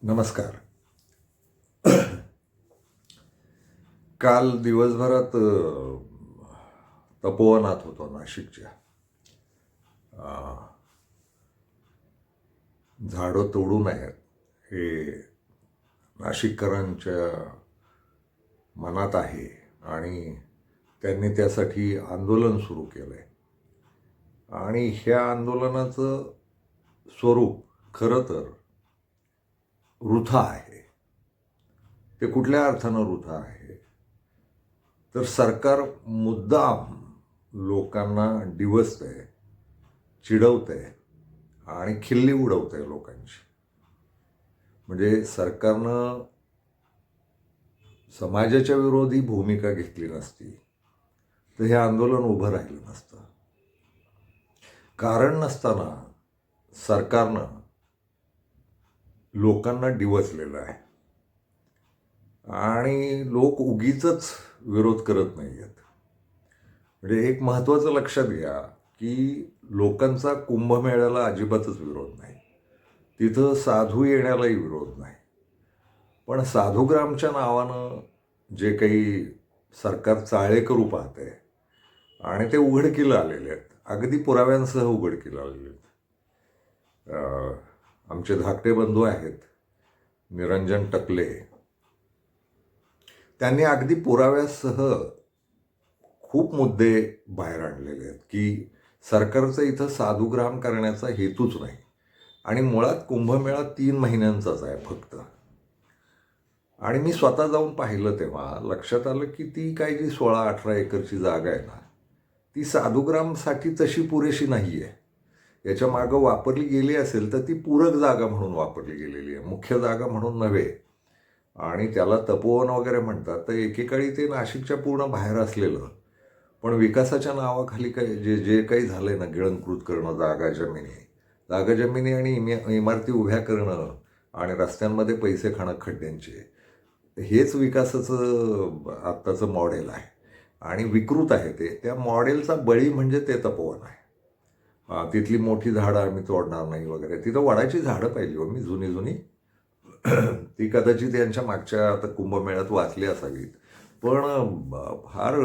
नमस्कार. काल दिवसभरात तपोवनात होतो नाशिकच्या. झाडं तोडू नयेत हे नाशिककरांच्या मनात आहे आणि त्यांनी त्यासाठी आंदोलन सुरू केलं आहे. आणि ह्या आंदोलनाचं स्वरूप खरं तर वृथा आहे. ते कुठल्या अर्थानं वृथा आहे तर सरकार मुद्दाम लोकांना डिवचतंय, चिडवतंय आणि खिल्ली उडवतंय लोकांची. म्हणजे सरकारनं समाजाच्या विरोधी भूमिका घेतली नसती तर हे आंदोलन उभं राहिलं नसतं. कारण नसताना सरकारनं लोकांना डिवचलेलं आहे आणि लोक उगीचच विरोध करत नाही आहेत. म्हणजे एक महत्त्वाचं लक्षात घ्या की लोकांचा कुंभमेळ्याला अजिबातच विरोध नाही, तिथं साधू येण्यालाही विरोध नाही. पण साधुग्रामच्या नावानं जे काही सरकार चाळे करू पाहतंय आणि ते उघडकीला आलेले आहेत, अगदी पुराव्यांसह उघडकीला आलेले आहेत. आमचे धाकटे बंधू आहेत निरंजन टकले, त्यांनी अगदी पुराव्यासह खूप मुद्दे बाहेर आणलेले आहेत की सरकारचा इथं साधुग्राम करण्याचा हेतूच नाही आणि मुळात कुंभमेळा 3 महिन्यांचाच आहे फक्त. आणि मी स्वतः जाऊन पाहिलं तेव्हा लक्षात आलं की ती काय जी 16-18 एकरची जागा आहे ना, ती साधुग्रामसाठी तशी पुरेशी नाही आहे. याच्या मागं वापरली गेली असेल तर ती पूरक जागा म्हणून वापरली गेलेली आहे, मुख्य जागा म्हणून नव्हे. आणि त्याला तपोवन वगैरे म्हणतात. तर एकेकाळी ते नाशिकच्या पूर्ण बाहेर असलेलं, पण विकासाच्या नावाखाली काय जे काही झालं आहे ना, गिळंकृत करणं जागा जमिनी आणि इमारती उभ्या करणं आणि रस्त्यांमध्ये पैसे खाणं खड्ड्यांचे, हेच विकासाचं आत्ताचं मॉडेल आहे आणि विकृत आहे ते. त्या मॉडेलचा बळी म्हणजे ते तपोवन आहे. तिथली मोठी झाडं आम्ही तोडणार नाही वगैरे. तिथं वडाची झाडं पाहिली हो मी, जुनी ती कदाचित यांच्या मागच्या आता कुंभमेळ्यात वाचली असावीत. पण फार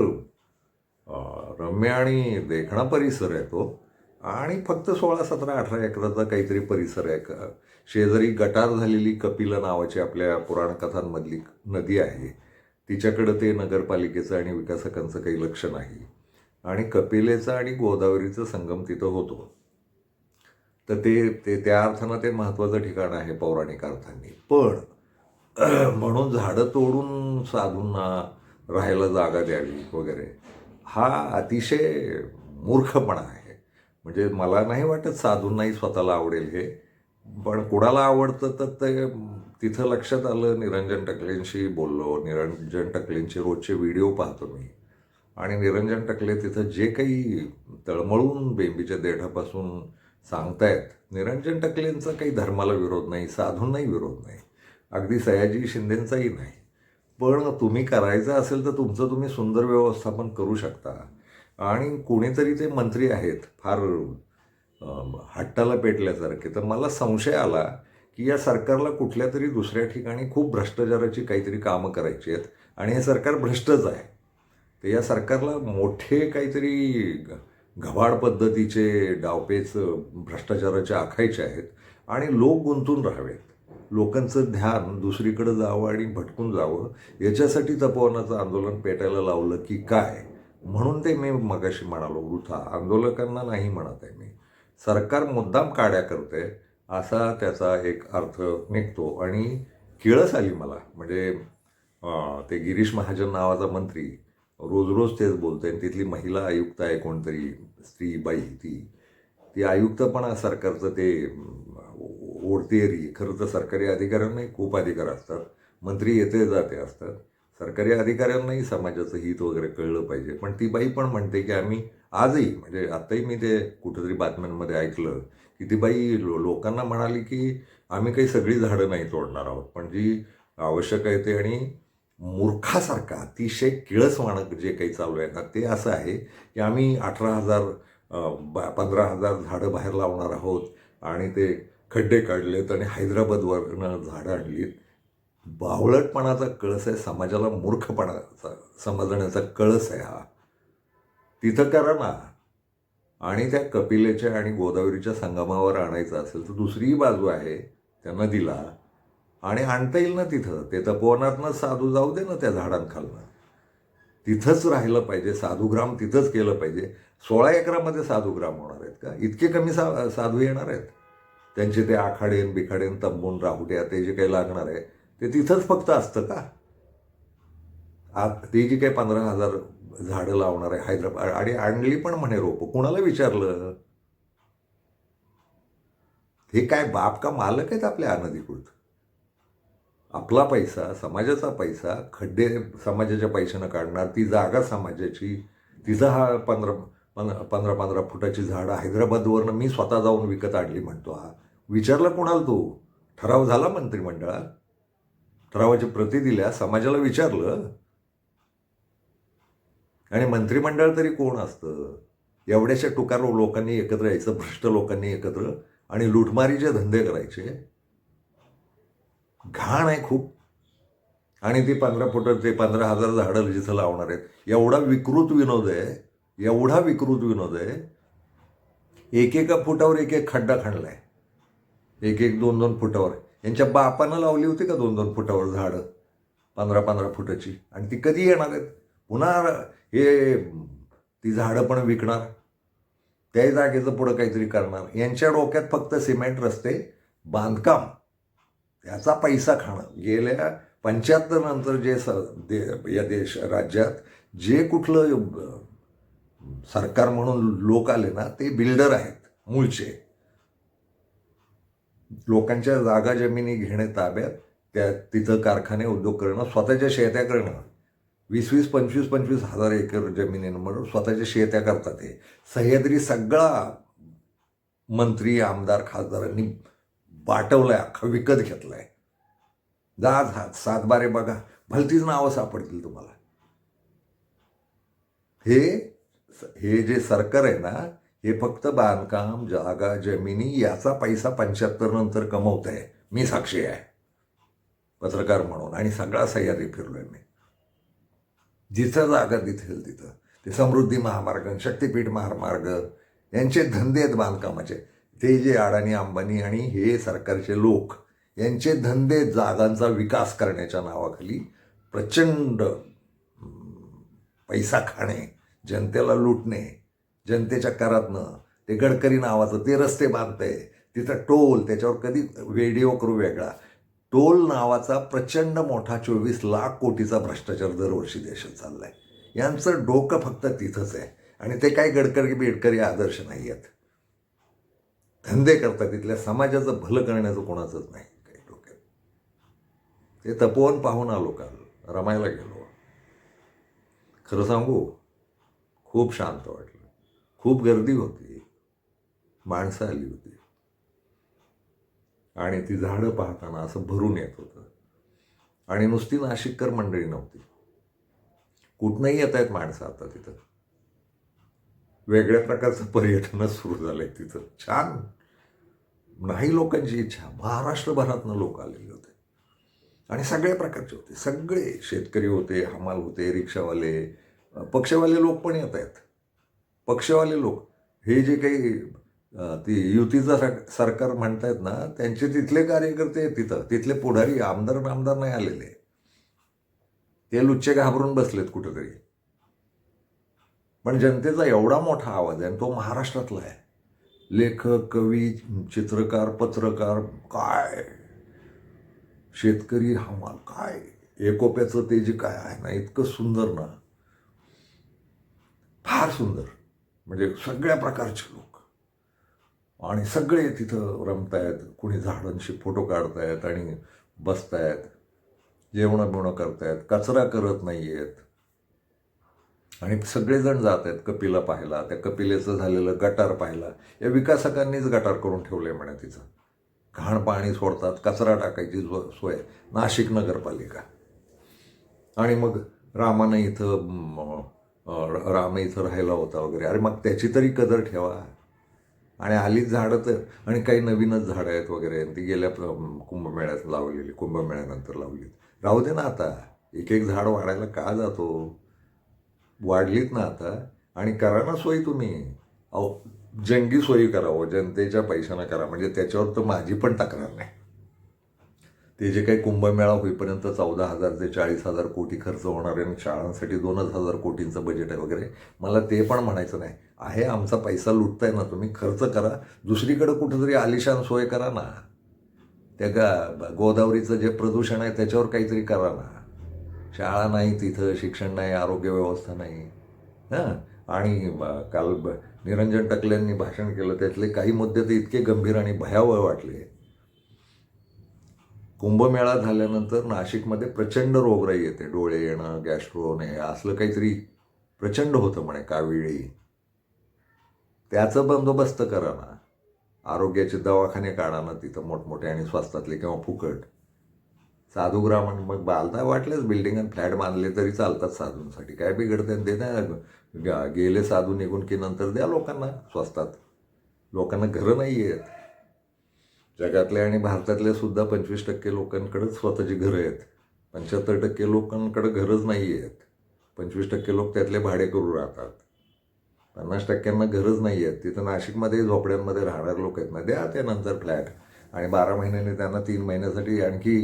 रम्य आणि देखणा परिसर आहे तो. आणि फक्त 16-17-18 एकराचा काहीतरी परिसर आहे. शेजारी गटार झालेली कपिला नावाची आपल्या पुराणकथांमधली नदी आहे, तिच्याकडं ते नगरपालिकेचं आणि विकासकांचं काही लक्ष नाही. आणि कपिलेचा आणि गोदावरीचा संगम तिथं होतो. तर ते त्या अर्थानं ते महत्त्वाचं ठिकाण आहे पौराणिक अर्थांनी. पण म्हणून झाडं तोडून साधूंना राहायला जागा द्यावी वगैरे, हा अतिशय मूर्खपणा आहे. म्हणजे मला नाही वाटत साधूंनाही स्वतःला आवडेल हे. पण कुणाला आवडतं तर ते तिथं लक्षात आलं. निरंजन टकलेंशी बोललो, निरंजन टकलेंचे रोजचे व्हिडिओ पाहतो मी. आणि निरंजन टकले तिथं जे काही तळमळून बेंबीच्या देठापासून सांगतायत, निरंजन टकलेंचा काही धर्माला विरोध नाही, साधूंनाही विरोध नाही, अगदी सयाजी शिंदेंचाही नाही. पण तुम्ही करायचं असेल तर तुमचं तुम्ही सुंदर व्यवस्थापन करू शकता. आणि कोणीतरी ते मंत्री आहेत फार हट्टाला पेटल्यासारखे. तर मला संशय आला की या सरकारला कुठल्या तरी दुसऱ्या ठिकाणी खूप भ्रष्टाचाराची काहीतरी कामं करायची आहेत आणि हे सरकार भ्रष्टच आहे. तर या सरकारला मोठे काहीतरी घबाड पद्धतीचे डावपेच भ्रष्टाचाराचे आखायचे आहेत आणि लोक गुंतून राहावेत, लोकांचं ध्यान दुसरीकडे जावं आणि भटकून जावं, याच्यासाठी तपोवनाचं आंदोलन पेटायला लावलं की काय. म्हणून ते मी मगाशी म्हणालो वृथा. आंदोलकांना नाही म्हणत आहे मी, सरकार मुद्दाम काड्या करते असा त्याचा एक अर्थ निघतो. आणि किळस आली मला. म्हणजे ते गिरीश महाजन नावाचा मंत्री रोज तेच बोलते. आणि तिथली महिला आयुक्त आहे कोणतरी स्त्री बाई, ती आयुक्तपणा सरकारचं ते ओढतेरी. खरं तर सरकारी अधिकाऱ्यांनाही खूप अधिकार असतात, मंत्री येते जाते असतात. सरकारी अधिकाऱ्यांनाही समाजाचं हित वगैरे कळलं पाहिजे. पण ती बाई पण म्हणते की आम्ही आजही, म्हणजे आत्ताही मी ते कुठेतरी बातम्यांमध्ये ऐकलं की ती बाई लोकांना म्हणाली की आम्ही काही सगळी झाडं नाही तोडणार आहोत, पण जी आवश्यक आहे ते. आणि मूर्खासारखं अतिशय किळसवाणं जे काही चालू आहे ना, ते असं आहे की आम्ही 18,000 15,000 झाडं बाहेर लावणार आहोत आणि ते खड्डे काढलेत आणि हैदराबादवरनं झाडं आणलीत. बावळटपणाचा कळस आहे, समाजाला मूर्खपणाचा समजण्याचा कळस आहे हा. तिथं करा ना. आणि त्या कपिलेच्या आणि गोदावरीच्या संगमावर आणायचं असेल तर दुसरीही बाजू आहे, त्या नदीला, आणि आणता येईल ना तिथं. ते तपोवनातनं साधू जाऊ दे ना त्या झाडांखालनं. तिथंच राहिलं पाहिजे, साधूग्राम तिथंच केलं पाहिजे. 16 एकरामध्ये साधूग्राम होणार आहेत का? इतके कमी साधू येणार आहेत? त्यांचे ते आखाडेन बिखाडेन तंबून राहुट्या ते जे काही लागणार आहे ते तिथंच फक्त असतं का? ते जी काही 15,000 झाडं लावणार आहे हैदराबाद, आणि आणली पण म्हणे रोपं. कुणाला विचारलं? हे काय बाप का मालक आहेत आपल्या अनधिकृत? आपला पैसा, समाजाचा पैसा, खड्डे समाजाच्या पैशानं काढणार, ती जागा समाजाची, तिथं हा 15 फुटाची झाडं हैदराबादवरनं मी स्वतः जाऊन विकत आणली म्हणतो हा. विचारलं कुणाला तू? ठराव झाला मंत्रिमंडळात, ठरावाची प्रती दिल्या, समाजाला विचारलं? आणि मंत्रिमंडळ तरी कोण असतं? एवढ्याशा टुकार लोकांनी एकत्र यायचं, भ्रष्ट लोकांनी एकत्र, आणि लुटमारीचे धंदे करायचे. घाण आहे खूप. आणि ती 15 फुटं, ते 15,000 झाडं जिथं लावणार आहेत, एवढा विकृत विनोद आहे, एवढा विकृत विनोद आहे. एकेका फुटावर एक एक खड्डा खणलाय, एक 2-2 फुटावर. यांच्या बापानं लावली होती का 2-2 फुटावर झाडं, 15 फुटाची? आणि ती कधी येणार आहेत? पुन्हा हे ती झाडं पण विकणार, त्याही जागेचं पुढं काहीतरी करणार. यांच्या डोक्यात फक्त सिमेंट रस्ते, बांधकाम, त्याचा पैसा खाणं. गेल्या 75 नंतर जे या राज्यात जे कुठलं सरकार म्हणून लोक आले ना, ते बिल्डर आहेत मूळचे. लोकांच्या जागा जमिनी घेणे ताब्यात, त्या तिथं कारखाने उद्योग करणं, स्वतःच्या शेत्या करणं. 20-20, 25-25 हजार एकर जमिनींवर स्वतःच्या शेत्या करतात. हे सह्याद्री सगळा मंत्री, आमदार, खासदारांनी बाटवलाय, अख्खा विकत घेतलाय. जा 7-12 बघा, भलतीच नावं सापडतील तुम्हाला. हे जे सरकार आहे ना, हे फक्त बांधकाम, जागा, जमिनी याचा पैसा 75 नंतर कमवत आहे. मी साक्षी आहे पत्रकार म्हणून, आणि सगळा सह्याद्री फिरलोय मी. जिथं जागा दिसेल तिथं ते समृद्धी महामार्ग, शक्तिपीठ महामार्ग, यांचे धंदे आहेत बांधकामाचे. ते जे अडाणी, अंबानी आणि हे सरकारचे लोक, यांचे धंदे जागांचा विकास करण्याच्या नावाखाली प्रचंड पैसा खाणे, जनतेला लुटणे, जनतेच्या करातनं. ते गडकरी नावाचं ते रस्ते बांधतंय, तिथं टोल, त्याच्यावर कधी व्हिडिओ करू वेगळा. टोल नावाचा प्रचंड मोठा 24 लाख कोटीचा भ्रष्टाचार दरवर्षी देशात चाललाय. यांचं डोकं फक्त तिथंच आहे. आणि ते काही गडकरी बेडकरी आदर्श नाही आहेत. धंदे करतात, तिथल्या समाजाचं भलं करण्याचं कोणाचंच नाही काही डोक्यात. ते तपोवन पाहून आलो काल, रमायला गेलो. खरं सांगू, खूप शांत वाटलं. खूप गर्दी होती, माणसं आली होती, आणि ती झाडं पाहताना असं भरून येत होतं. आणि नुसती नाशिककर मंडळी नव्हती, कुठनंही येत आहेत माणसं आता तिथं. वेगळ्या प्रकारचं पर्यटनच सुरू झालंय तिथं. छान. नाही लोकांची इच्छा, महाराष्ट्रभरातनं लोक आलेले होते, आणि सगळ्या प्रकारचे होते. सगळे शेतकरी होते, हमाल होते, रिक्षावाले, पक्षवाले लोक पण येत आहेत. पक्षवाले लोक, हे जे काही ती युतीचं सरकार म्हणतायत ना, त्यांचे तिथले कार्यकर्ते तिथं, तिथले पुढारी, आमदार नाही आलेले. ते लुच्चे घाबरून बसलेत कुठंतरी. पण जनतेचा एवढा मोठा आवाज आहे, आणि तो महाराष्ट्रातला आहे. लेखक, कवी, चित्रकार, पत्रकार, काय शेतकरी, हमाल, काय एकोप्याचं ते जे काय आहे ना, इतकं सुंदर ना, फार सुंदर. म्हणजे सगळ्या प्रकारचे लोक, आणि सगळे तिथं रमतायत. कुणी झाडांशी फोटो काढतायत आणि बसतायत, जेवणं बिवणं करतायत, कचरा करत नाही आहेत. आणि सगळेजण जात आहेत कपिला पाहायला, त्या कपिलेचं झालेलं गटार पाहायला. या विकासकांनीच गटार करून ठेवले म्हणे तिथं. घाण पाणी सोडतात, कचरा टाकायची सोय नाशिक नगरपालिका. आणि मग राम इथं राहायला होता वगैरे. अरे मग त्याची तरी कदर ठेवा. आणि आलीच झाडं तर, आणि काही नवीनच झाडं आहेत वगैरे, ती गेल्या कुंभमेळ्यात लावलेली, कुंभमेळ्यानंतर लावली. राहू दे ना आता, एक एक झाड वाढायला का जातो? वाढलीत ना आता. आणि करा ना सोयी तुम्ही. अहो, जंगी सोयी करावं, जनतेच्या पैशानं करा, म्हणजे त्याच्यावर तर माझी पण तक्रार नाही. ते जे काही कुंभमेळा होईपर्यंत 14,000 ते 40,000 कोटी खर्च होणार आहे आणि शाळांसाठी 2,000 कोटींचं बजेट आहे वगैरे, मला ते पण म्हणायचं नाही. आहे आमचा पैसा लुटताय ना तुम्ही, खर्च करा, दुसरीकडं कुठंतरी आलिशान सोय करा ना. त्या गोदावरीचं जे प्रदूषण आहे त्याच्यावर काहीतरी करा ना. शाळा नाही तिथं, शिक्षण नाही, आरोग्य व्यवस्था नाही. हां. आणि काल निरंजन टकलेंनी भाषण केलं, त्यातले काही मुद्दे तर इतके गंभीर आणि भयावह वाटले. कुंभमेळा झाल्यानंतर नाशिकमध्ये प्रचंड रोगराई येते, डोळे येणं, गॅस्ट्रो हे असलं काहीतरी प्रचंड होतं म्हणे काविळी. त्याचं बंदोबस्त करा ना. आरोग्याचे दवाखाने काढा ना तिथं मोठमोठे आणि स्वस्तातले किंवा फुकट. साधूग्राम, मग बालता वाटलेच बिल्डिंग आणि फ्लॅट बांधले तरी चालतात साधूंसाठी, काय बिघडतं ते ना. गेले साधू निघून की नंतर द्या लोकांना स्वस्तात. लोकांना घरं नाही आहेत. जगातल्या आणि भारतातल्या सुद्धा 25% लोकांकडेच स्वतःची घरं आहेत. 75% लोकांकडे घरच नाही आहेत. 25% लोक त्यातले भाडे करू राहतात. 50%ांना घरच नाही आहेत. तिथं नाशिकमध्ये झोपड्यांमध्ये राहणारे लोक आहेत ना, द्या त्यानंतर फ्लॅट. आणि 12 महिन्यांनी त्यांना 3 महिन्यासाठी आणखी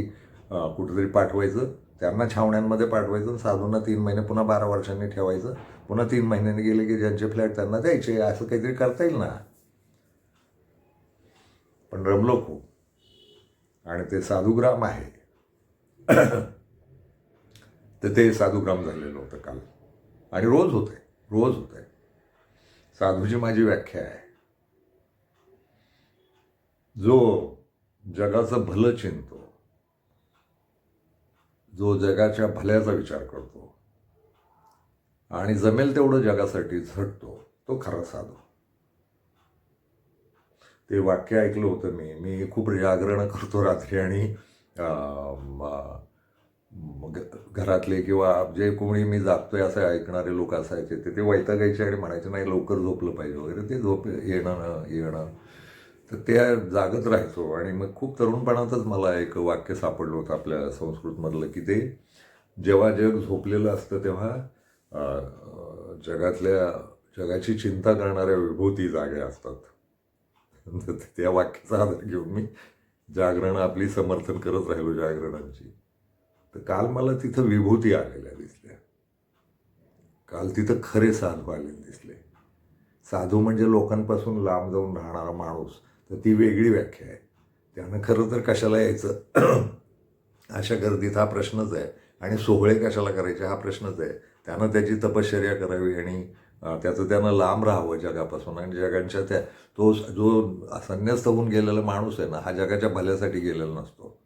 कुठेतरी पाठवायचं, त्यांना छावण्यांमध्ये पाठवायचं, साधूंना 3 महिने पुन्हा 12 वर्षांनी ठेवायचं, पुन्हा 3 महिन्यांनी गेले की ज्यांचे फ्लॅट त्यांना द्यायचे. असं काहीतरी करता येईल ना. पण रमलो खूप. आणि ते साधूग्राम आहे तर ते साधूग्राम झालेलं होतं काल. आणि रोज होतंय. साधूची माझी व्याख्या आहे, जो जगाचं भलं चिंतो, जो जगाच्या भल्याचा विचार करतो आणि जमेल तेवढं जगासाठी झटतो, तो खरा साधू. ते वाक्य ऐकलं होतं मी खूप जागरण करतो रात्री, आणि घरातले किंवा जे कोणी मी जागतोय असं ऐकणारे लोक असायचे, ते वैतागायचे आणि म्हणायचे नाही लवकर झोपलं पाहिजे वगैरे. ते झोप येणं तर ते जागत राहायचो. आणि मग खूप तरुणपणातच मला एक वाक्य सापडलं होतं आपल्या संस्कृतमधलं, की ते जेव्हा जग झोपलेलं असतं तेव्हा जगाची चिंता करणाऱ्या विभूती जाग्या असतात. त्या वाक्याचा आधार घेऊन मी जागरण आपली समर्थन करत राहिलो, जागरणांची. तर काल मला तिथं विभूती आलेल्या दिसल्या. काल तिथं खरे साधू आलेले दिसले. साधू म्हणजे लोकांपासून लांब जाऊन राहणारा माणूस, तर ती वेगळी व्याख्या आहे. त्यानं खरं तर कशाला यायचं अशा गर्दीत हा प्रश्नच आहे. आणि सोहळे कशाला करायचे हा प्रश्नच आहे. त्यानं त्याची तपश्चर्या करावी आणि त्यानं लांब राहावं जगापासून. आणि जगांच्या तो जो संन्यस्त होऊन गेलेला माणूस आहे ना, हा जगाच्या भल्यासाठी गेलेला नसतो.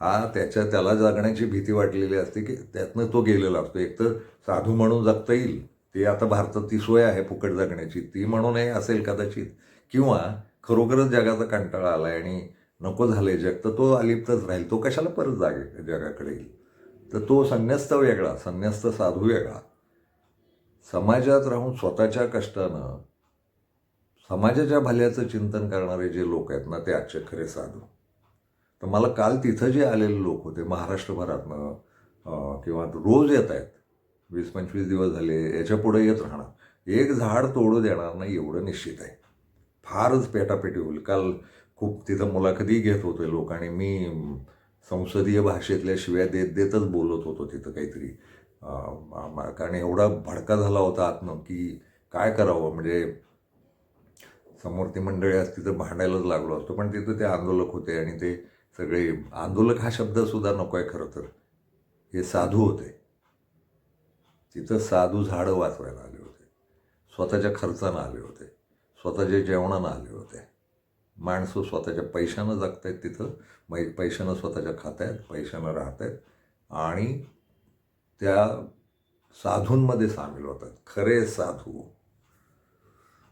हा त्याला जगण्याची भीती वाटलेली असते की त्यातनं तो गेलेला असतो. एक तर साधू म्हणून जगता येईल, ते आता भारतात ती सोय आहे फुकट जगण्याची, ती म्हणूनही असेल कदाचित. किंवा खरोखरच जगाचा कंटाळा आला आहे आणि नको झालंय जग, तर तो अलिप्तच राहील. तो कशाला परत जगाकडे येईल. तर तो संन्यस्त वेगळा, संन्यस्त साधू वेगळा. समाजात राहून स्वतःच्या कष्टानं समाजाच्या भल्याचं चिंतन करणारे जे लोक आहेत ना, ते आजचे खरे साधू. तर मला काल तिथं जे आलेले लोक होते महाराष्ट्रभरातनं, किंवा रोज येत आहेत, 20-25 दिवस झाले, याच्या पुढे येत राहणार. एक झाड तोडू देणार नाही एवढं निश्चित आहे. फारच पेटापेटी होईल. काल खूप तिथं मुलाखती घेत होते लोक, आणि मी संसदीय भाषेतल्या शिव्या देतच बोलत होतो तिथं काहीतरी. कारण एवढा भडका झाला होता आतनं की काय करावं. म्हणजे समोर ती मंडळी असती तर भांडायलाच लागलो असतो. पण तिथं ते आंदोलक होते, आणि ते सगळे आंदोलक हा शब्दसुद्धा नको आहे खरं तर. हे साधू होते. तिथं साधू झाडं वाचवायला आले होते, स्वतःच्या खर्चानं आले होते, स्वतःच्या जेवणानं आले होते. माणसं स्वतःच्या पैशानं जगत आहेत तिथं, पैशानं स्वतःच्या खात आहेत, पैशानं राहत आहेत, आणि त्या साधूंमध्ये सामील होतात. खरे साधू.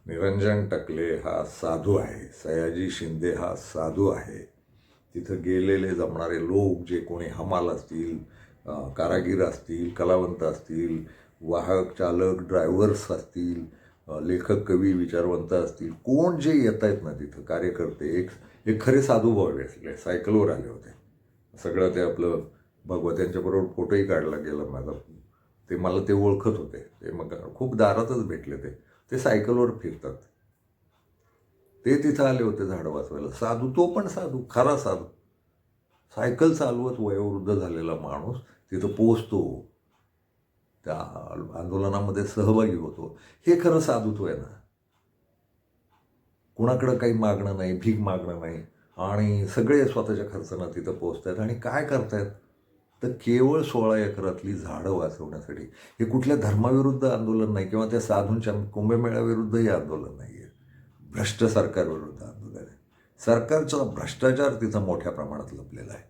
निरंजन टकले हा साधू आहे, सयाजी शिंदे हा साधू आहे. तिथं गेलेले जमणारे लोक, जे कोणी हमाल असतील, कारागीर असतील, कलावंत असतील, वाहक चालक ड्रायव्हर्स असतील, लेखक कवी विचारवंत असतील, कोण जे येत आहेत ना तिथं कार्यकर्ते, एक खरे साधूभाव भेटले, सायकलवर आले होते. सगळं ते आपलं भगवत्यांच्याबरोबर फोटोही काढला गेला माझा. ते मला ते ओळखत होते. ते मग खूप दारातच भेटले. ते सायकलवर फिरतात. ते तिथं आले होते झाडं वाचवायला. साधू, तो पण साधू, खरा साधू. सायकल चालवत वयोवृद्ध झालेला माणूस तिथं पोचतो, त्या आंदोलनामध्ये सहभागी होतो. हे खरं साधुत्व आहे ना. कुणाकडं काही मागणं नाही, भीक मागणं नाही, आणि सगळे स्वतःच्या खर्चानं तिथं पोचत आहेत. आणि काय करतायत तर केवळ 16 एकरातली झाडं वाचवण्यासाठी. हे कुठल्या धर्माविरुद्ध आंदोलन नाही किंवा त्या साधूंच्या कुंभमेळ्याविरुद्धही आंदोलन नाही आहे. भ्रष्ट सरकारविरुद्ध आंदोलन आहे. सरकारचा भ्रष्टाचार तिथं मोठ्या प्रमाणात लपलेला आहे.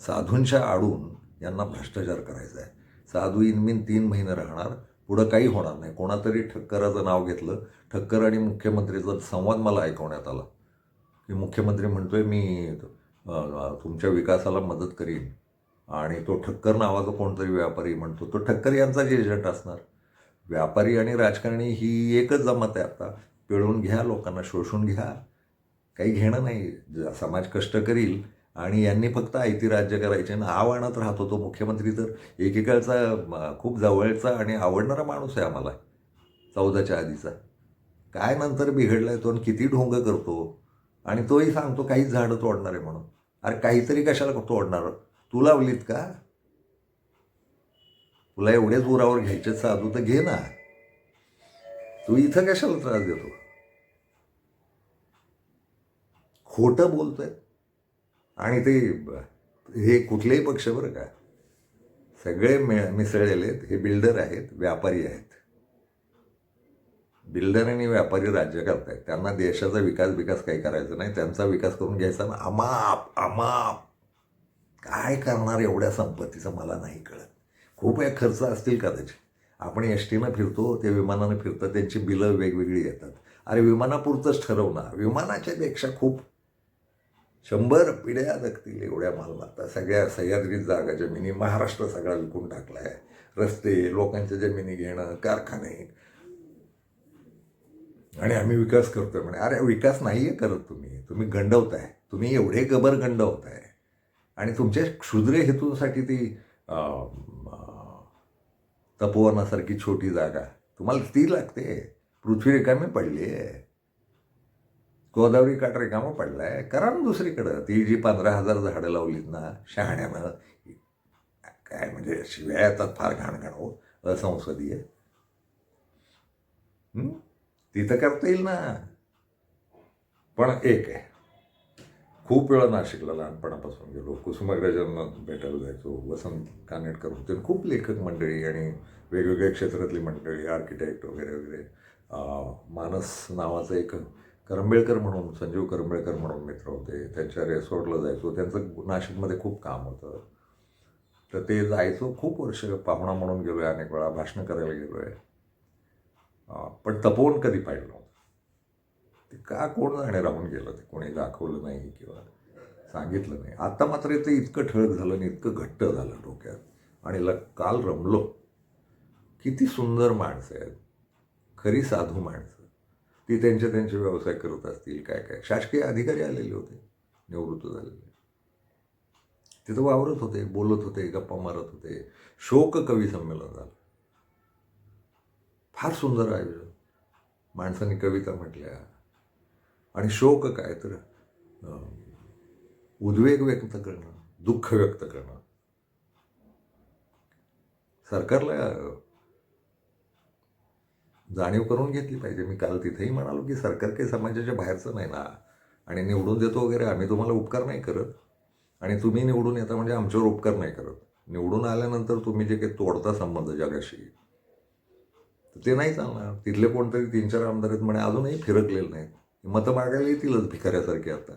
साधूंच्या आडून यांना भ्रष्टाचार करायचा आहे. साधू इनमीन 3 महिने राहणार, पुढं काही होणार नाही. कोणातरी ठक्कराचं नाव घेतलं. ठक्कर आणि मुख्यमंत्रीचा संवाद मला ऐकवण्यात आला की मुख्यमंत्री म्हणतोय मी तुमच्या विकासाला मदत करीन, आणि तो ठक्कर नावाचा कोणतरी व्यापारी म्हणतो तो ठक्कर यांचाच एजंट असणार. व्यापारी आणि राजकारणी ही एकच जमात आहे. आता पिळून घ्या, लोकांना शोषून घ्या, काही घेणं नाही. समाज कष्ट करील आणि यांनी फक्त आयती राज्य करायचे. नाव आणत राहतो तो मुख्यमंत्री. तर एकेकाळचा खूप जवळचा आणि आवडणारा माणूस आहे आम्हाला, 14च्या आधीचा. काय नंतर बिघडलाय तो आणि किती ढोंग करतो. आणि तोही सांगतो काहीच झाडं तोडणार आहे म्हणून. अरे काहीतरी कशाला तोडणार? तू लावलीत का? तुला एवढ्याच उरावर घ्यायचे साधू तर घे ना. तू इथं कशाला त्रास देतो? खोटं बोलतोय. आणि ते हे कुठलेही पक्ष बरं का, सगळे मिसळलेले आहेत. हे बिल्डर आहेत, व्यापारी आहेत. बिल्डर आणि व्यापारी राज्य करतायत. त्यांना देशाचा विकास काही करायचा नाही. त्यांचा विकास करून घ्यायचा ना अमाप. काय करणार एवढ्या संपत्तीचं मला नाही कळत. खूप एक खर्च असतील कदाचित. आपण एस टीनं फिरतो, ते विमानानं फिरतात, त्यांची बिलं वेगवेगळी येतात. अरे विमानापुरतंच ठरव ना. विमानाच्या पेक्षा खूप 100 पिढ्या जगतील एवढ्या मालमत्ता. सगळ्या सह्याद्रीत जागा, जमिनी, महाराष्ट्र सगळा विकून टाकला आहे. रस्ते, लोकांच्या जमिनी घेणं, कारखाने, आणि आम्ही विकास करतोय म्हणे. अरे विकास नाही आहे करत तुम्ही गंडवताय. तुम्ही एवढे गबर गंडवताय. आणि तुमच्या क्षुद्र हेतूंसाठी ती तपोवनासारखी छोटी जागा तुम्हाला ती लागते. पृथ्वी रिकामी पडली आहे. गोदावरी काठ रिकामा पडलाय. करा ना दुसरीकडं. ती जी 15,000 झाडं लावलीत ना शहाण्यानं, काय म्हणजे शिव्या येतात फार घाण हो, असंसदीय. तिथं करता येईल ना. पण एक आहे, खूप वेळा नाशिकला लहानपणापासून गेलो. कुसुमाग्रजांना भेटायला जायचो. वसंत कानेटकर होते. खूप लेखक मंडळी आणि वेगवेगळ्या क्षेत्रातली मंडळी, आर्किटेक्ट वगैरे वगैरे. मानस नावाचं एक करंबेळकर म्हणून, संजीव करंबेळकर म्हणून मित्र होते. त्यांच्या रेसॉर्टला जायचो. त्यांचं नाशिकमध्ये खूप काम होतं. तर ते जायचो. खूप वर्ष पाहुणा म्हणून गेलो आहे, अनेक वेळा भाषणं करायला गेलो आहे. पण तपोवन कधी पाहिलं नव्हतं. ते का कोण जाणे राहून गेलं. ते कोणी दाखवलं नाही किंवा सांगितलं नाही. आत्ता मात्र ते इतकं ठळक झालं आणि इतकं घट्ट झालं डोक्यात. आणि काल रमलो. किती सुंदर माणसं आहेत, खरी साधू माणसं. ती त्यांचे व्यवसाय करत असतील. काय शासकीय अधिकारी आलेले होते, निवृत्त झालेले. तिथं वावरत होते, बोलत होते, गप्पा मारत होते. शोक कवी संमेलन झालं. फार सुंदर आयोजन. माणसांनी कविता म्हटल्या. आणि शोक काय तर उद्वेग व्यक्त करणं, दुःख व्यक्त करणं. सरकारला जाणीव करून घेतली पाहिजे. मी काल तिथेही म्हणालो की सरकार काही समाजाच्या बाहेरचं नाही ना. आणि निवडून देतो वगैरे, आम्ही तुम्हाला उपकार नाही करत. आणि तुम्ही निवडून येता म्हणजे आमच्यावर उपकार नाही करत. निवडून आल्यानंतर तुम्ही जे काही तोडता संबंध जगाशी, ते नाही चालणार. तिथले कोणतरी 3-4 आमदार आहेत म्हणे, अजूनही फिरकलेले नाहीत. मतं मागायला येतीलच भिकाऱ्यासारखे आता.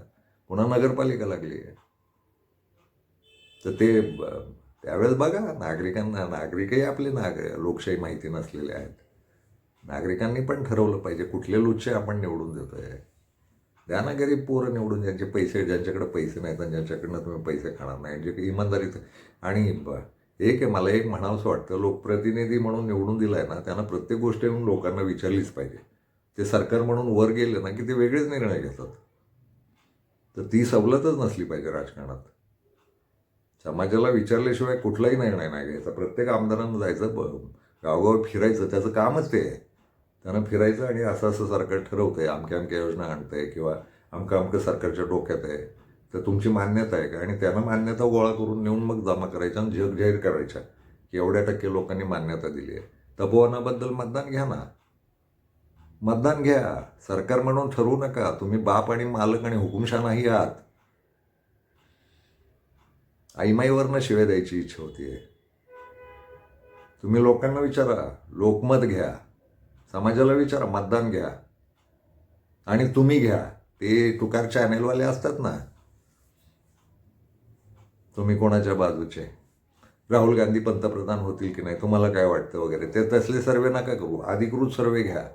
पुन्हा नगरपालिका लागली आहे. तर ते त्यावेळेस बघा, नागरिकही आपले लोकशाही माहिती नसलेले आहेत. नागरिकांनी पण ठरवलं पाहिजे कुठले लुच्चे आपण निवडून देतोय. द्या ना गरीब पोरं निवडून, ज्यांच्याकडे पैसे नाहीत आणि ज्यांच्याकडनं तुम्ही पैसे खाणार नाही, जे इमानदारीत. आणि एक आहे, मला एक म्हणावंसं वाटतं, लोकप्रतिनिधी म्हणून निवडून दिलाय ना, त्यांना प्रत्येक गोष्ट येऊन लोकांना विचारलीच पाहिजे. ते सरकार म्हणून वर गेले ना की ते वेगळेच निर्णय घेतात. तर ती सवलतच नसली पाहिजे राजकारणात. समाजाला विचारल्याशिवाय कुठलाही निर्णय नाही घ्यायचा. प्रत्येक आमदारांना जायचं, गावगाव फिरायचं, त्याचं कामच ते आहे. त्यांना फिरायचं आणि असं असं सरकार ठरवतंय, अमक्या अमक्या योजना आणतंय किंवा अमकं अमकं सरकारच्या डोक्यात आहे, तर तुमची मान्यता आहे का? आणि त्यांना मान्यता गोळा करून नेऊन मग जमा करायच्या आणि जग जाहीर करायच्या की एवढ्या टक्के लोकांनी मान्यता दिली आहे. तपोवनाबद्दल मतदान घ्या ना, मतदान घ्या. सरकार म्हणून ठरवू नका. तुम्ही बाप आणि मालक आणि हुकुमशाह नाही आहात. आईमाईवरनं शिव्या द्यायची इच्छा होतीये. तुम्ही लोकांना विचारा, लोकमत घ्या, समाजाला विचारा, मतदान घ्या आणि तुम्ही घ्या. ते टुकार चॅनेलवाले असतात ना, तुम्ही कोणाच्या बाजूचे, राहुल गांधी पंतप्रधान होतील की नाही, तुम्हाला काय वाटतं वगैरे, ते तसले सर्वे नका करू. अधिकृत सर्वे घ्या.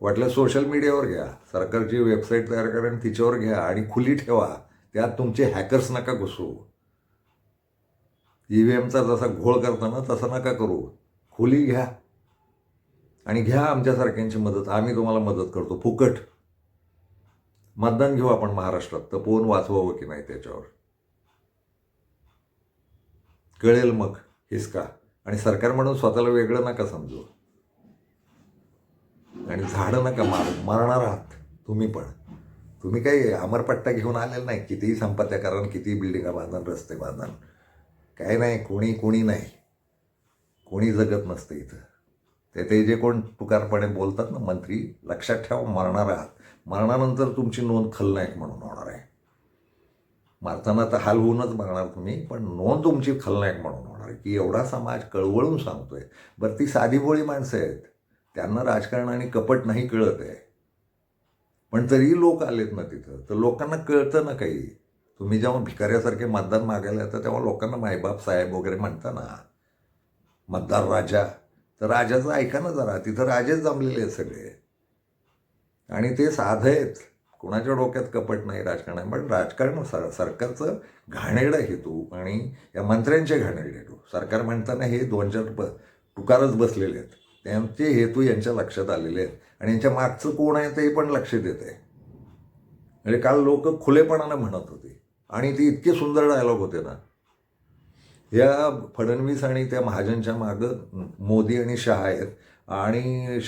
वाटलं सोशल मीडियावर घ्या, सरकारची वेबसाईट तयार करा आणि तिच्यावर घ्या आणि खुली ठेवा. त्यात तुमचे हॅकर्स नका घुसू. EVMचा जसा घोळ करताना तसा नका करू. खुली घ्या आणि घ्या आमच्यासारख्यांची मदत. आम्ही तुम्हाला मदत करतो फुकट. मतदान घेऊ आपण महाराष्ट्रात, तपोवन वाचवावं की नाही त्याच्यावर कळेल मग हिसका. आणि सरकार म्हणून स्वतःला वेगळं नका समजू आणि झाडं नका मारणार आहात तुम्ही पण. तुम्ही काही अमरपट्टा घेऊन आलेला नाही. कितीही संपत्त्या करा, कितीही बिल्डिंगा बांधन, रस्ते बांधन, काय नाही. कोणी नाही, कोणी जगत नसतं इथं. ते जे कोण तुकारपणे बोलतात ना मंत्री, लक्षात ठेवा, मरणार आहात. मरणानंतर तुमची नोंद खलनायक म्हणून होणार आहे. मारताना तर हाल होऊनच मरणार तुम्ही, पण नोंद तुमची खलनायक म्हणून होणार आहे की एवढा समाज कळवळून सांगतोय. बरं, ती साधीभोळी माणसं आहेत, त्यांना राजकारण आणि कपट नाही कळत आहे, पण तरीही लोक आलेत ना तिथं, तर लोकांना कळतं ना काही. तुम्ही जेव्हा भिकाऱ्यासारखे मतदान मागायला येतं तेव्हा लोकांना मायबाप साहेब वगैरे म्हणता ना, मतदार राजा, तर राजाचं ऐका ना जरा. तिथं राजेच जमलेले आहेत सगळे आणि ते साधं आहेत. कोणाच्या डोक्यात कपट नाही, राजकारण आहे. पण राजकारण सरकारचं घाणेरडा हेतू आणि या मंत्र्यांचे घाणेरडे हेतू. सरकार म्हणताना हे 2-4 टुकारच बसलेले आहेत, त्यांचे हेतू यांच्या लक्षात आलेले आहेत आणि यांच्या मागचं कोण आहे ते पण लक्षात येत आहे. म्हणजे काल लोक खुलेपणानं म्हणत होते आणि ते इतके सुंदर डायलॉग होते ना. या फडणवीस आणि त्या महाजनच्या मागं मोदी आणि शहा आहेत आणि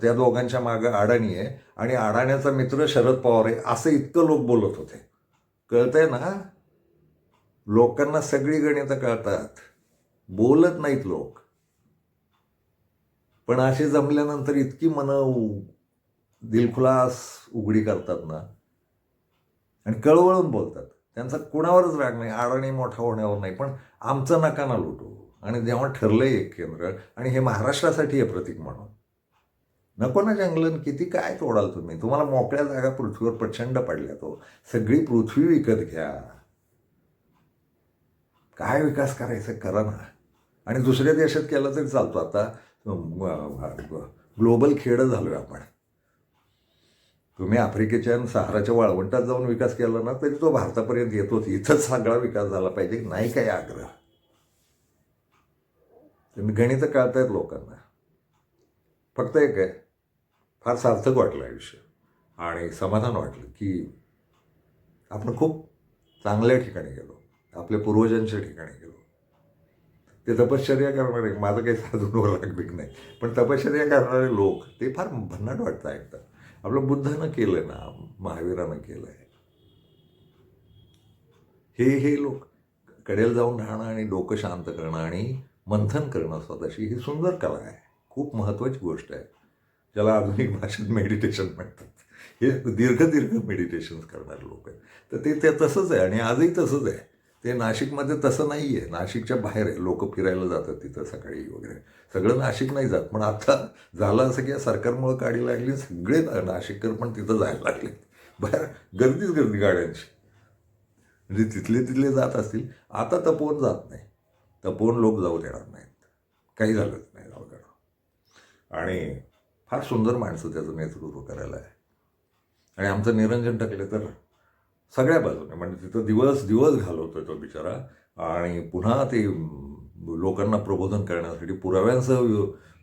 त्या दोघांच्या मागं अडाणी आहे आणि अडाण्याचा मित्र शरद पवार आहे, असं इतकं लोक बोलत होते. कळतंय ना, लोकांना सगळी गणितं कळतात, बोलत नाहीत लोक. पण असे जमल्यानंतर इतकी मनं दिलखुलास उघडी करतात ना आणि कळवळून बोलतात. त्यांचा कुणावरच राग नाही, अडाणी मोठा होण्यावर नाही, पण आमचं नका ना लुटू. आणि जेव्हा ठरलंय एक केंद्र आणि हे महाराष्ट्रासाठी आहे प्रतीक म्हणून, नको ना जंगलन. किती काय तोडाल तुम्ही? तुम्हाला मोकळ्या जागा पृथ्वीवर प्रचंड पडल्या. तो सगळी पृथ्वी विकत घ्या. काय विकास करायचं करा ना. आणि दुसऱ्या देशात केला तरी चालतो. आता ग्लोबल खेडं झालोय आपण. तुम्ही आफ्रिकेच्या आणि सहाराच्या वाळवंटात जाऊन विकास केला ना तरी तो भारतापर्यंत येतोच. इथंच सगळा विकास झाला पाहिजे, नाही काही आग्रह. गणितं कळतायत लोकांना. फक्त एक आहे, फार सार्थक वाटलं आयुष्य आणि समाधान वाटलं की आपण खूप चांगल्या ठिकाणी गेलो, आपल्या पूर्वजांच्या ठिकाणी गेलो. ते तपश्चर्या करणारे, माझं काही साधून रागबिग नाही, पण तपश्चर्या करणारे लोक ते फार भन्नाट वाटतं ऐकतात. आपलं बुद्धानं केलं ना, महावीरानं केलं आहे. हे लोक कडेला जाऊन राहणं आणि डोकं शांत करणं आणि मंथन करणं स्वतःशी, ही सुंदर कला आहे, खूप महत्त्वाची गोष्ट आहे, ज्याला आधुनिक भाषेत मेडिटेशन म्हणतात. हे दीर्घ मेडिटेशन्स करणारे लोक आहेत. तर ते तसंच आहे आणि आजही तसंच आहे. ते नाशिकमध्ये तसं नाही आहे. नाशिकच्या बाहेर आहे, लोक फिरायला जातात तिथं सकाळी वगैरे. सगळं नाशिक नाही जात, पण आता झालं असं की या सरकारमुळं काढी लागली, सगळे नाशिककर पण तिथं जायला लागले. बाहेर गर्दीच गर्दी गाड्यांची. म्हणजे तिथले जात असतील. आता तपोवन जात नाही, तपोवन लोक जाऊ देणार नाहीत. काही झालंच नाही, जाऊ देणार. आणि फार सुंदर माणसं त्याचं नेतृत्व करायला आहे. आणि आमचं निरंजन टाकले तर सगळ्या बाजूने. म्हणजे तिथं दिवस दिवस घालवतोय तो बिचारा आणि पुन्हा ते लोकांना प्रबोधन करण्यासाठी पुराव्यांसह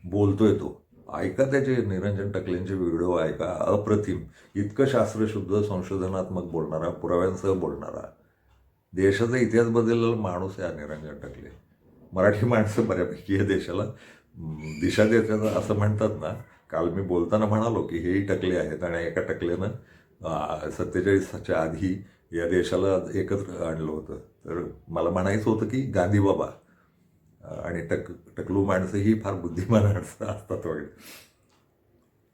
बोलतोय तो. ऐका त्याचे निरंजन टकलेंचे व्हिडिओ ऐका, अप्रतिम. इतकं शास्त्रशुद्ध संशोधनात्मक बोलणारा, पुराव्यांसह बोलणारा, देशाचा इतिहास बदललेला माणूस आहे हा निरंजन टकले. मराठी माणसं बऱ्यापैकी या देशाला दिशा देतात असं म्हणतात ना. काल मी बोलताना म्हणालो की हेही टकले आहेत आणि एका टकलेनं 47च्या आधी या देशाला एकत्र आणलं होतं. तर मला म्हणायचं होतं की गांधीबाबा आणि टकलू माणसं ही फार बुद्धिमान माणसं असतात वगैरे.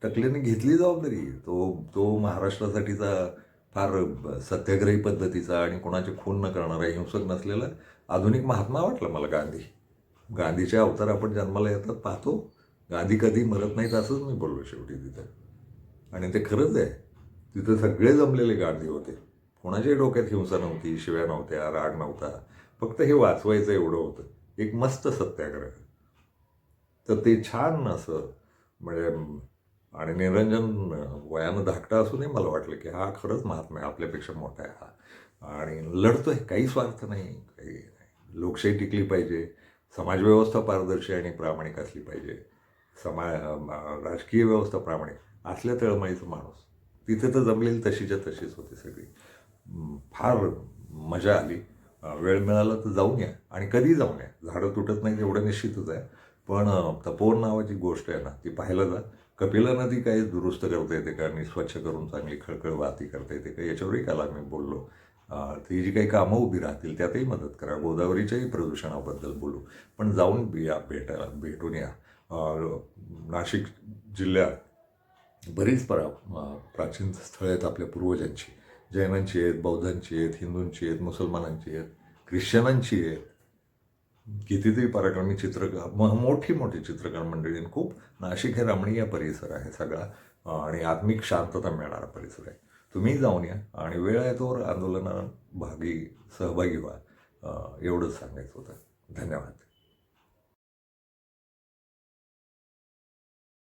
टकलेने घेतली जबाबदारी. तो महाराष्ट्रासाठीचा फार सत्याग्रही पद्धतीचा आणि कोणाचे खून न करणारा, हिंसक नसलेला आधुनिक महात्मा वाटला मला गांधी. गांधीचे अवतार आपण जन्माला येतात पाहतो. गांधी कधी मरत नाहीत असंच मी बोललो शेवटी तिथं. आणि ते खरंच आहे. तिथं सगळे जमलेले गांधी होते. कोणाच्याही डोक्यात हिंसा नव्हती, शिव्या नव्हत्या, राग नव्हता. फक्त हे वाचवायचं एवढं होतं. एक मस्त सत्याग्रह. तर ते छान असं म्हणजे. आणि निरंजन वयानं धाकटा असूनही मला वाटलं की हा खरंच महात्मा आहे, आपल्यापेक्षा मोठा आहे हा आणि लढतोय. काही स्वार्थ नाही, काही नाही. लोकशाही टिकली पाहिजे, समाजव्यवस्था पारदर्शी आणि प्रामाणिक असली पाहिजे, राजकीय व्यवस्था प्रामाणिक असल्या तळमळीचा माणूस. तिथे तर जमलेली तशीच्या तशीच होती सगळी. फार मजा आली. वेळ मिळाला तर जाऊन या आणि कधी जाऊन या. झाडं तुटत नाही एवढं निश्चितच आहे. पण तपोवन नावाची गोष्ट आहे ना, ती पाहायला जा. कपिला नदी काही दुरुस्त करता येते का आणि स्वच्छ करून चांगली खळखळ वाहती करता येते का, याच्यावरही काल आम्ही बोललो. ती जी काही कामं उभी राहतील त्यातही मदत करा. गोदावरीच्याही प्रदूषणाबद्दल बोलू. पण जाऊन या, भेटून या. नाशिक जिल्ह्यात बरीच प्राचीन स्थळं आहेत आपल्या पूर्वजांची. जैनांची आहेत, बौद्धांची आहेत, हिंदूंची आहेत, मुसलमानांची आहेत, ख्रिश्चनांची आहेत. कितीतरी पराक्रमी चित्रकार, मोठी मोठी चित्रकार मंडळी. खूप नाशिक हे रमणीय परिसर आहे सगळा आणि आत्मिक शांतता मिळणारा परिसर आहे. तुम्ही जाऊन या आणि वेळ आहे तोवर आंदोलनात सहभागी व्हा. एवढंच सांगायचं होतं. धन्यवाद.